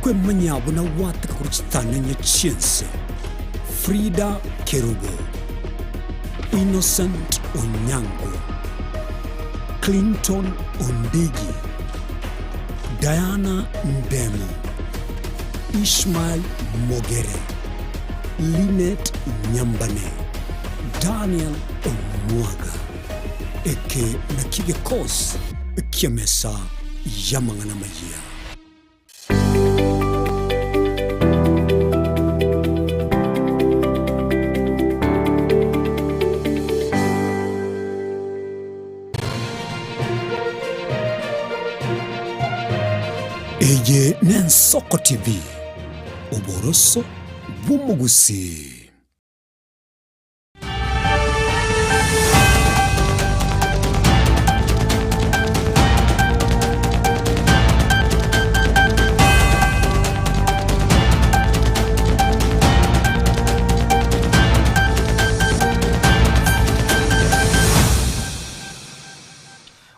kwe manyabu na wata kakuruchitana nyachiense. Frida Kerubo, Innocent Onyango, Clinton Ondigi, Diana Ndemo, Ishmael Mogere, Linet Nyambane, Daniel Omwaga, Eke Nakige Kos, Kiamesa Yamangana Magia. Eye Nensoko TV, Oboroso Bumugusi.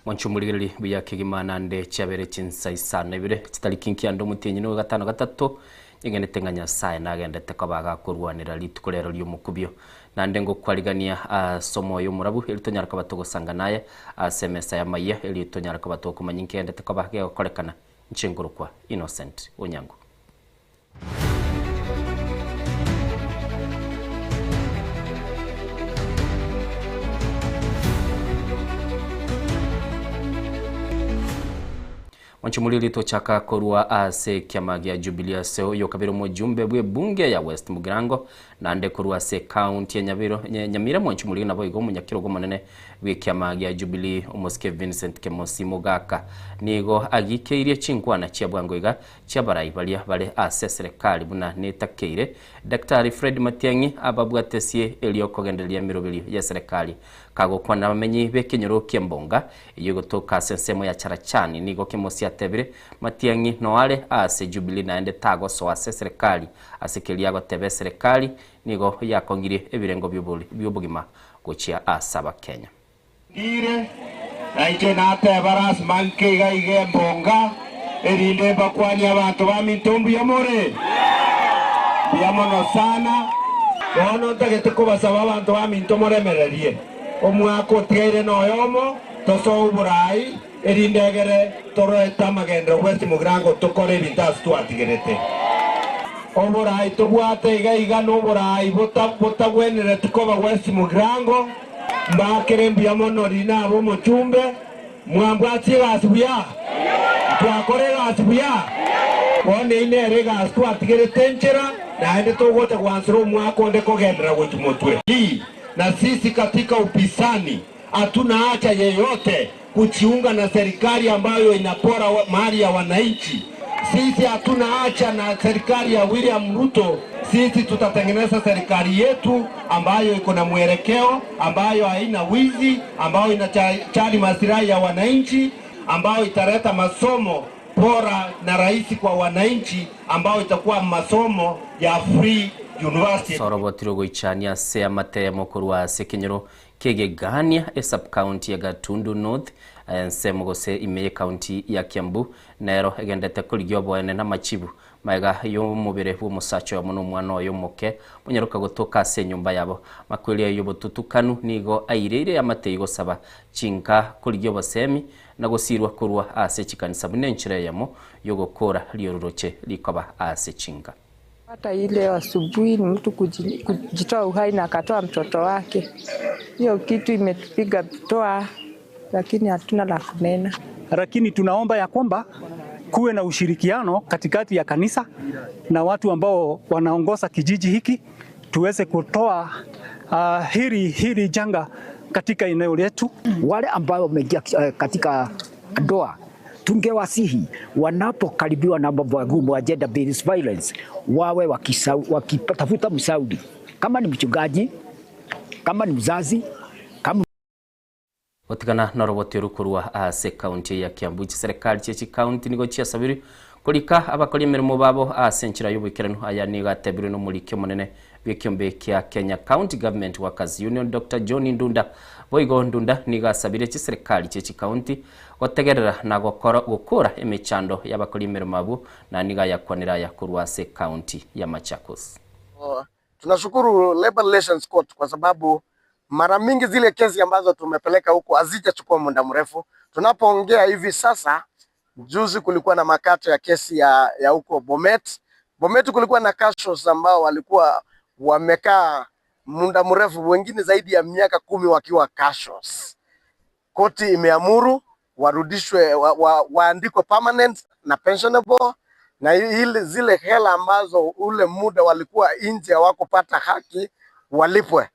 Wanchumuligeli biya kigimana nde chabere chinsa isana ibire chitalikinki ando mutenyi no gatano gatatu ingene tenganya sae nagende tekabaga kurwanira litukolero lyomukubyo nande ngo kwaligania somo yo murabu elitonyara kabatogo sanga naye semesa ya maya elitonyara kabatogo kumanyinke ende tekabaga kolekana nchinguru kwa Innocent Onyango. Wanchumulili tochaka korua ase kiamagia Jubilee seo yokabiro mojumbe bwe bunge ya West Mugirango nande korua ase county ya Nyamira wanchumulili nabo igo munyakirogo monene bwe kiamagia Jubilee omoske Vincent Kemosi Mogaka nigo agikeirie chinkwana chiabwango iga chiabarai balia bale ase serikali buna netakeire Dr. Fred Matiang'i ababwatesie eliokogendelia mirobeli ya serikali kago kwa namenyi bekenyoro kiembonga iyo toka sensemo ya charachani nigo Kemosi atebire Matiang'i noale ase Jubilee naende tago so ase serikali asekelia go tebe serikali nigo yakongirie ebirengo byobugima gochia asaba Kenya ire aiche nate baras manke ga igembonga erinde bakwanya abantu bamintumbu yamore biamono sana ono tagete ko basaba abantu bamintumore mererie omwako tiere no yomo toso uburai erindegere toreta magendre West Mugirango tokore bintas tuatigerete oburai tobwate iga no burai bota gwenere tukoba West Mugirango mbakere mbiamono rina abo muchumbe mwambwati gasbuya twakore gasbuya one inere gas tuatigerete nchera na ende togote kwansiro mwako nde kogendera gotumotwe na sisi katika upisani hatuna haja yeyote kujiunga na serikali ambayo inapora mali ya wananchi. Sisi hatuna haja na serikali ya William Ruto. Sisi tutatengeneza serikali yetu ambayo iko na mwelekeo, ambayo haina wizi, ambayo inajali maslahi ya wananchi, ambayo italeta masomo bora na rahisi kwa wananchi, ambayo itakuwa masomo ya free university. Sorobotiro goichania se amate mukuru wa Sekenyero kegegania sub county ya Gatundu North semogose imeye county ya Kiambu nero egendete kuligyo boene na machibu maiga yo mubere bu musacho ya muno mwana yo moke munyaruka gotoka se nyumba yabo makweli yo botutukanu nigo airere amateigo saba chinka kuligyo bosemi na gosirwa kurwa ase chikanisa bunenchire yamo yo gokora liororoche likaba ase chinga. Hata ile asubuhi mtu kujitoa uhai na akatoa mtoto wake. Hiyo kitu imetupiga toa, lakini hatuna la kunena. Lakini tunaomba ya kwamba kuwe na ushirikiano katikati ya kanisa na watu ambao wanaongoza kijiji hiki tuweze kutoa hili janga katika eneo letu. Wale ambao wameingia katika ndoa tungewasihi wanapokaribiwa na mambo magumu ya gender based violence wawe wakitafuta msaada, kama ni mchungaji, kama ni mzazi, kama watikana norobotiru kurwa ase county ya Kiambu serikali cye county nigo cia sabiri kulika abakoli mirimo babo ase nchira y'ubukirano aya ni gatebire no muri kyo munene bw'ekiombe kia Kenya County Government Workers Union Dr. John Ndunda boigo Ndunda nigasabire serikali chechi county gotegerera na gukora emechando y'abakolimero mabu na niga yakwanira ya kurwase county ya Machakos. Tunashukuru Labor Relations Court kwa sababu mara mingi zile kesi ambazo tumepeleka huko hazijachukua muda mrefu. Tunapoongea hivi sasa, juzi kulikuwa na makato ya kesi ya huko Bomet. Bomet kulikuwa na cashers ambao walikuwa wamekaa muda mrefu, wengine zaidi ya miaka 10 wakiwa cashers. Koti imeamuru warudishwe, waandikwe permanent na pensionable, na zile hela ambazo ule muda walikuwa nje hawakupata haki walipwe.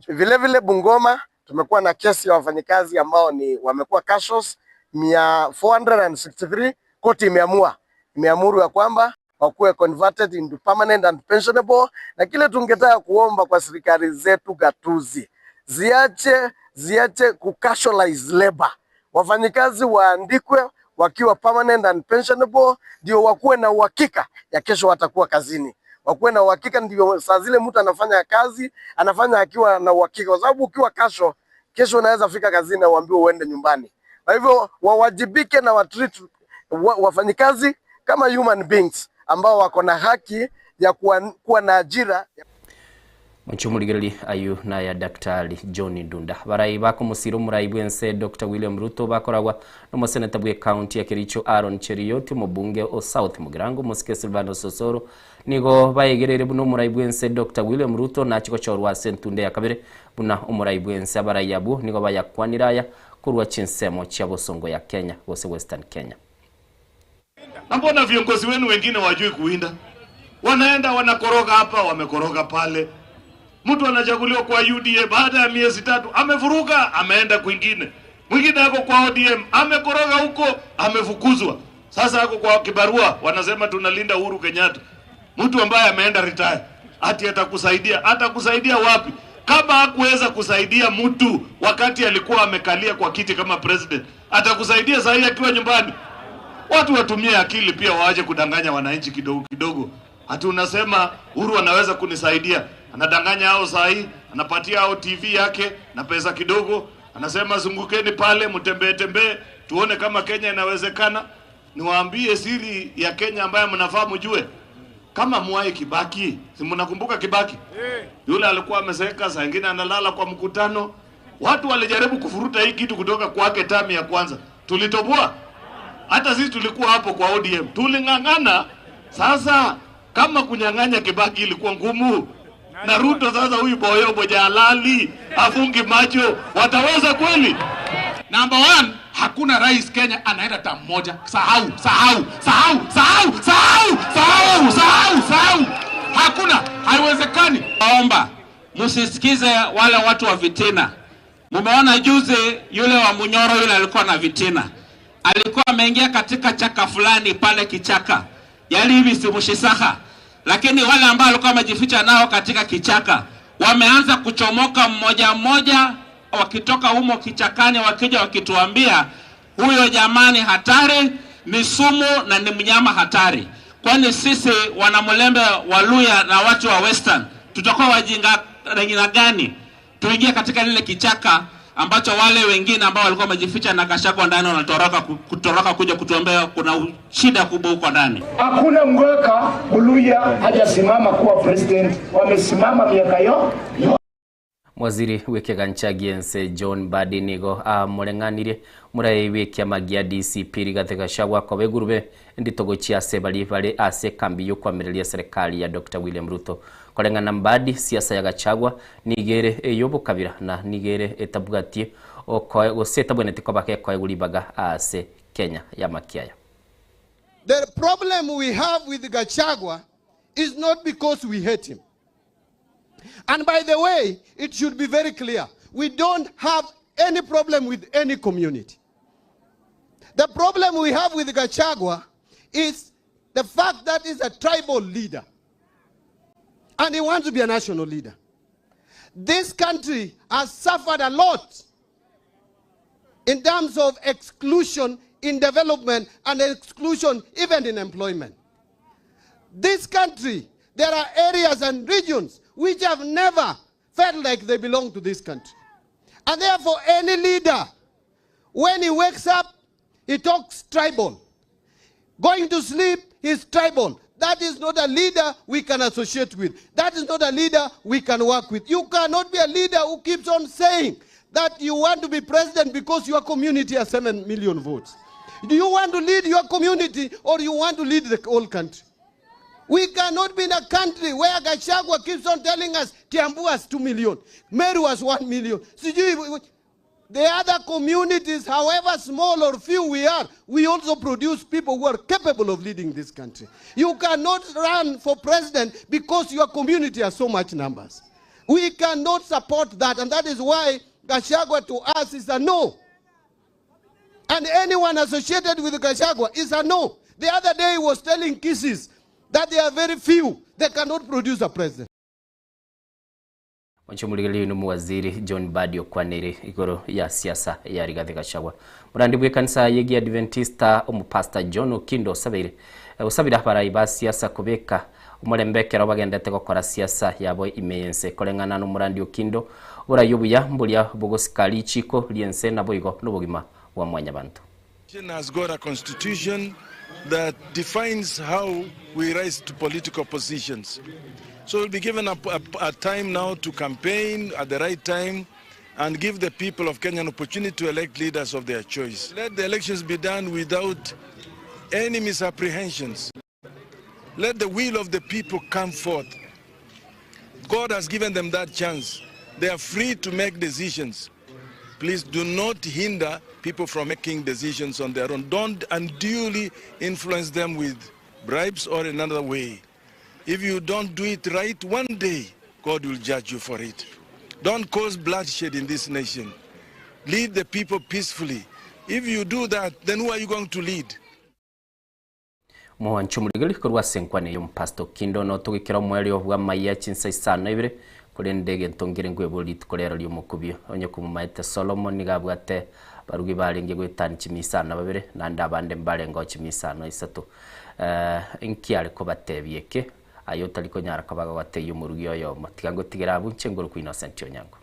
Vile vile Bungoma tumekuwa na kesi ya wafanyikazi ambao wamekuwa cashers 463. Koti imeamuru ya kwamba wakuwe converted into permanent and pensionable, na kile tungetaka kuomba kwa serikali zetu gatuzi ziache kucasualize labor. Wafanyikazi waandikwe wakiwa permanent and pensionable, ndio wakuwe na uhakika ya kesho watakuwa kazini. Wakuwe na uhakika, ndio saa zile mtu anafanya kazi anafanya akiwa na uhakika, kwa sababu ukiwa kesho unaweza fika kazini na uambiwe uende nyumbani. Kwa hivyo wawajibike na watreat wafanyikazi kama human beings ambao wako na haki ya kuwa na ajira. Mchumurigirili ayu na ya Daktari John Ndunda barai bako musiro murai bwense Dr. William Ruto bakoragwa no seneta bwe county ya Kericho Aaron Cheriot mubunge o South Mugirango musike Silvano Sosoro nigo bayegerere buno murai bwense Dr. William Ruto na chiko chorwa sentunde ya kabere buna umurai bwense abarai yabu nigo bayakwaniraya kurwa chinsemo cha bosongo ya Kenya gose Western Kenya. Mbona viongozi wenu wengine wajui kuwinda? Wanaenda wanakoroga hapa, wamekoroga pale. Mtu anachaguliwa kwa UDA baada ya miezi 3 amevuruga, ameenda kwingine. Mwingine yako kwa ODM amekoroga huko, amefukuzwa. Sasa yako kwa kibarua wanasema tunalinda Uhuru Kenyatta. Mtu ambaye ameenda retire ati atakusaidia wapi? Kama hakuweza kusaidia mtu wakati alikuwa amekalia kwa kiti kama president, atakusaidia sasa hivi akiwa nyumbani? Watu watumie akili pia, waache kudanganya wananchi kidogo. Hata unasema Uhuru anaweza kunisaidia, anadanganya hao saa hii, anapatia hao TV yake na pesa kidogo, anasema zungukeni pale mtembee tuone kama Kenya inawezekana. Niwaambie siri ya Kenya ambayo mnafahamu jue. Kama Mwai Kibaki, si mnakumbuka Kibaki? Yule alikuwa amezeeka, saa nyingine analala kwa mkutano. Watu walijaribu kufuruta hii kitu kutoka kwake tamu ya kwanza. Tulitoboa. Hata sisi tulikuwa hapo kwa ODM. Tulingangana. Sasa kama kunyang'anya Kibaki ilikuwa ngumu, na Ruto sasa huyu boyobo jalali afungi macho, wataweza kweli? Number 1, hakuna rais Kenya anaenda tamu moja. Sahau. Hakuna, haiwezekani. Naomba msisikize wale watu wa vitina. Mumeona juzi yule wa Munyoro, yule alikuwa na vitina. Alikuwa ameingia katika chaka fulani pale kichaka. Yali hivi si Mushisaha. Lakini wale ambao walikuwa wamejificha nao katika kichaka wameanza kuchomoka mmoja wakitoka humo kichakani, wakija wakituambia huyo jamani hatari, ni sumu na ni mnyama hatari. Kwani sisi Wanamulembe, Waluya na watu wa Western tutakuwa wajinga gani tuingie katika lile kichaka ambacho wale wengine ambao walikuwa wamejificha na Gachagua ndani kutoroka kuja kutuombea kuna shida kubwa huko ndani. Hakuna mwaka Luya hajasimama kuwa president, wamesimama miaka yote. Waziri w'Ekigancha Giense John Mbadi nigo amurenganire murai w'ekiama gia DCP Rigathi Gachagua kobegurube nditogo chiase bali ase kambi yo kwamireria serikali ya Dr. William Ruto. Korengana Mbadi siasa ya Gachagua nigere eyobo kabira na nigere etabugatie okoe goseta bwenete kobake koe gulibaga ase Kenya ya makiaya. The problem we have with Gachagua is not because we hate him. And by the way, it should be very clear, we don't have any problem with any community. The problem we have with Gachagua is the fact that he's a tribal leader. And he wants to be a national leader. This country has suffered a lot in terms of exclusion in development and exclusion even in employment. This country, there are areas and regions which have never felt like they belong to this country. And therefore, any leader, when he wakes up, he talks tribal. Going to sleep, he's tribal. That is not a leader we can associate with. That is not a leader we can work with. You cannot be a leader who keeps on saying that you want to be president because your community has 7 million votes. Do you want to lead your community or you want to lead the whole country? We cannot be in a country where Gachagua keeps on telling us Kiambu has 2 million, Meru has 1 million. The other communities, however small or few we are, we also produce people who are capable of leading this country. You cannot run for president because your community has so much numbers. We cannot support that, and that is why Gachagua to us is a no. And anyone associated with Gachagua is a no. The other day he was telling Kisses that they are very few. They cannot produce a president. Wanchumuligili ni waziri John Badi Okwanere igoro ya siasa ya Rigathi Gachagua. Murandi bwe kanisa yegi Adventista umupasta John Okindo usabira para iba siasa kubeka umurembekera bagendete gukora siasa yabo imeyense kolengana no Murandi Okindo urayobuya mbulia bogosikali chiko liense naboigo nobugima wa mwanyabantu. Has got a constitution that defines how we rise to political positions. So we'll be given a time now to campaign at the right time and give the people of Kenya an opportunity to elect leaders of their choice. Let the elections be done without any misapprehensions. Let the will of the people come forth. God has given them that chance. They are free to make decisions. Please do not hinder people from making decisions on their own. Don't unduly influence them with bribes or another way. If you don't do it right, one day God will judge you for it. Don't cause bloodshed in this nation. Lead the people peacefully. If you do that, then who are you going to lead? Mwanchumuligili kurwa senkwane yumpasto Kindo no tugikira mweli obwa maya chinsa isano ibire kuri ndege ntongire ngwebuli tukolera lyo mukubyo onye kumumaite Solomon nigabwate barugi balinge gwetani chimisana babire nanda bande mbale ngo chimisano isatu inkiale ko batebyeke ayo taliko nyara kabaga wateye umurugi yo matigango tigera bunche ngoro ku Innocent Onyango.